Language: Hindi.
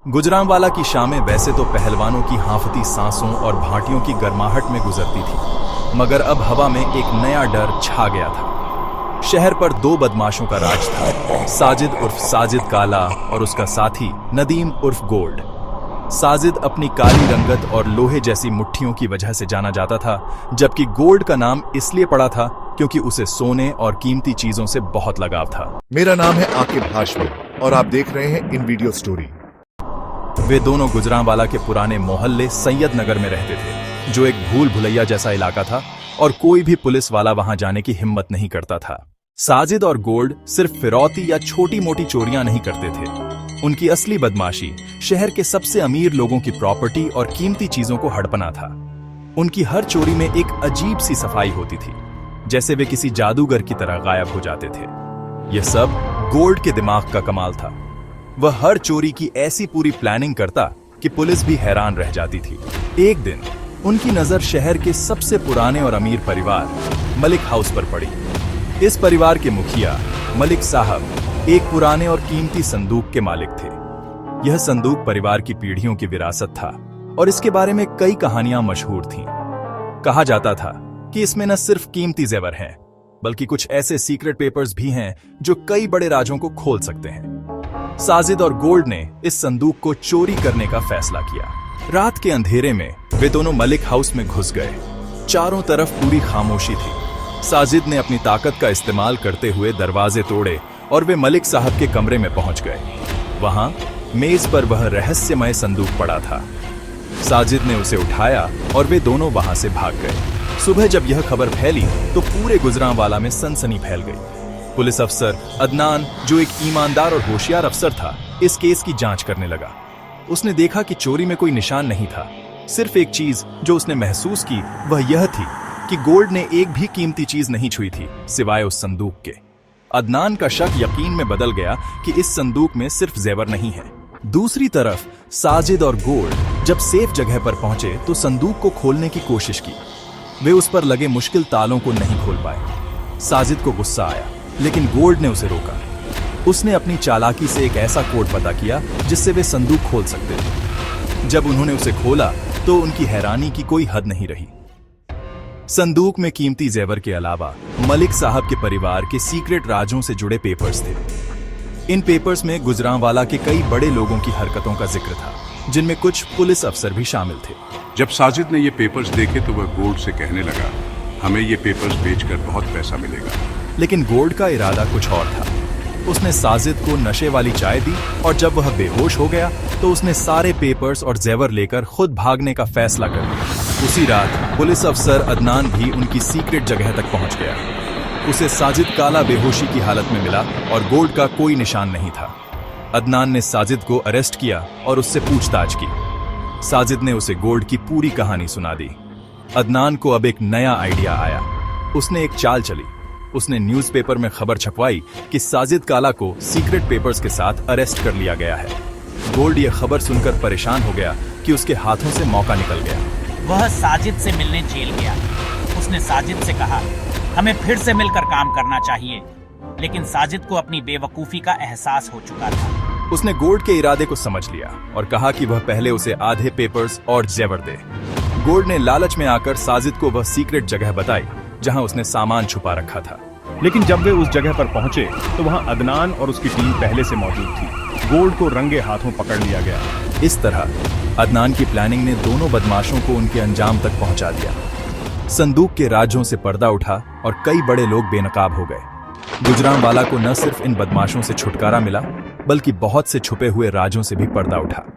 गुजरांवाला की शामें वैसे तो पहलवानों की हांफती सांसों और भाटियों की गर्माहट में गुजरती थी, मगर अब हवा में एक नया डर छा गया था। शहर पर दो बदमाशों का राज था, साजिद उर्फ साजिद काला और उसका साथी नदीम उर्फ गोल्ड। साजिद अपनी काली रंगत और लोहे जैसी मुट्ठियों की वजह से जाना जाता था, जबकि गोल्ड का नाम इसलिए पड़ा था क्योंकि उसे सोने और कीमती चीजों से बहुत लगाव था। मेरा नाम है आकिब हाशमी और आप देख रहे हैं इन वीडियो स्टोरी। वे दोनों गुजरांवाला के पुराने मोहल्ले सैयद नगर में रहते थे, जो एक भूल भुलैया जैसा इलाका था और कोई भी पुलिस वाला वहां जाने की हिम्मत नहीं करता था। साजिद और गोल्ड सिर्फ फिरौती या छोटी मोटी चोरियां नहीं करते थे, उनकी असली बदमाशी शहर के सबसे अमीर लोगों की प्रॉपर्टी और कीमती चीजों को हड़पना था। उनकी हर चोरी में एक अजीब सी सफाई होती थी, जैसे वे किसी जादूगर की तरह गायब हो जाते थे। यह सब गोल्ड के दिमाग का कमाल था। वह हर चोरी की ऐसी पूरी प्लानिंग करता कि पुलिस भी हैरान रह जाती थी। एक दिन उनकी नजर शहर के सबसे पुराने और अमीर परिवार मलिक हाउस पर पड़ी। इस परिवार के मुखिया मलिक साहब एक पुराने और कीमती संदूक के मालिक थे। यह संदूक परिवार की पीढ़ियों की विरासत था और इसके बारे में कई कहानियां मशहूर थीं। कहा जाता था कि इसमें न सिर्फ कीमती जेवर हैं, बल्कि कुछ ऐसे सीक्रेट पेपर्स भी हैं जो कई बड़े राजों को खोल सकते हैं। साजिद और गोल्ड ने इस संदूक को चोरी करने का फैसला किया। रात के अंधेरे में वे दोनों मलिक हाउस में घुस गए। चारों तरफ पूरी खामोशी थी। साजिद ने अपनी ताकत का इस्तेमाल करते हुए दरवाजे तोड़े और वे मलिक साहब के कमरे में पहुंच गए। वहां मेज पर वह रहस्यमय संदूक पड़ा था। साजिद ने उसे उठाया और वे दोनों वहां से भाग गए। सुबह जब यह खबर फैली तो पूरे गुजरांवाला में सनसनी फैल गई। पुलिस अफसर अदनान, जो एक ईमानदार और होशियार अफसर था, इस केस की जांच करने लगा। उसने देखा कि चोरी में कोई निशान नहीं था। सिर्फ एक चीज जो उसने महसूस की वह यह थी कि गोल्ड ने एक भी कीमती चीज नहीं छुई थी सिवाय उस संदूक के। अदनान का शक यकीन में बदल गया कि इस संदूक में सिर्फ जेवर नहीं है। दूसरी तरफ साजिद और गोल्ड जब सेफ जगह पर पहुंचे तो संदूक को खोलने की कोशिश की। वे उस पर लगे मुश्किल तालों को नहीं खोल पाए। साजिद को गुस्सा आया, लेकिन गोल्ड ने उसे रोका। उसने अपनी चालाकी से एक ऐसा कोड पता किया जिससे वे संदूक खोल सकते थे। जब उन्होंने उसे खोला तो उनकी हैरानी की कोई हद नहीं रही। संदूक में कीमती जेवर के अलावा मलिक साहब के परिवार के सीक्रेट राजों से जुड़े पेपर्स थे। इन पेपर्स में गुजरांवाला के कई बड़े लोगों की हरकतों का जिक्र था, जिनमें कुछ पुलिस अफसर भी शामिल थे। जब साजिद ने ये पेपर्स देखे तो वह गोल्ड से कहने लगा, हमें ये पेपर्स बेचकर बहुत पैसा मिलेगा। लेकिन गोल्ड का इरादा कुछ और था। उसने साजिद को नशे वाली चाय दी और जब वह बेहोश हो गया तो उसने सारे पेपर्स और जेवर लेकर खुद भागने का फैसला कर लिया। उसी रात पुलिस अफसर अदनान भी उनकी सीक्रेट जगह तक पहुंच गया। उसे साजिद काला बेहोशी की हालत में मिला और गोल्ड का कोई निशान नहीं था। अदनान ने साजिद को अरेस्ट किया और उससे पूछताछ की। साजिद ने उसे गोल्ड की पूरी कहानी सुना दी। अदनान को अब एक नया आइडिया आया। उसने एक चाल चली। उसने न्यूज़पेपर में खबर छपवाई कि साजिद काला को सीक्रेट पेपर्स के साथ अरेस्ट कर लिया गया है। गोल्ड यह खबर सुनकर परेशान हो गया कि उसके हाथों से मौका निकल गया। वह साजिद से मिलने जेल गया। उसने साजिद से कहा, हमें फिर से मिलकर काम करना चाहिए, लेकिन साजिद को अपनी बेवकूफी का एहसास हो चुका था। उसने गोल्ड के इरादे को समझ लिया और कहा कि वह पहले उसे आधे पेपर्स और जेवर दे। गोल्ड ने लालच में आकर साजिद को वह सीक्रेट जगह बताई जहां उसने सामान छुपा रखा था। लेकिन जब वे उस जगह पर पहुंचे तो वहां अदनान और उसकी टीम पहले से मौजूद थी। गोल्ड को रंगे हाथों पकड़ लिया गया। इस तरह अदनान की प्लानिंग ने दोनों बदमाशों को उनके अंजाम तक पहुंचा दिया। संदूक के राजों से पर्दा उठा और कई बड़े लोग बेनकाब हो गए। गुजरांवाला को न सिर्फ इन बदमाशों से छुटकारा मिला, बल्कि बहुत से छुपे हुए राजों से भी पर्दा उठा।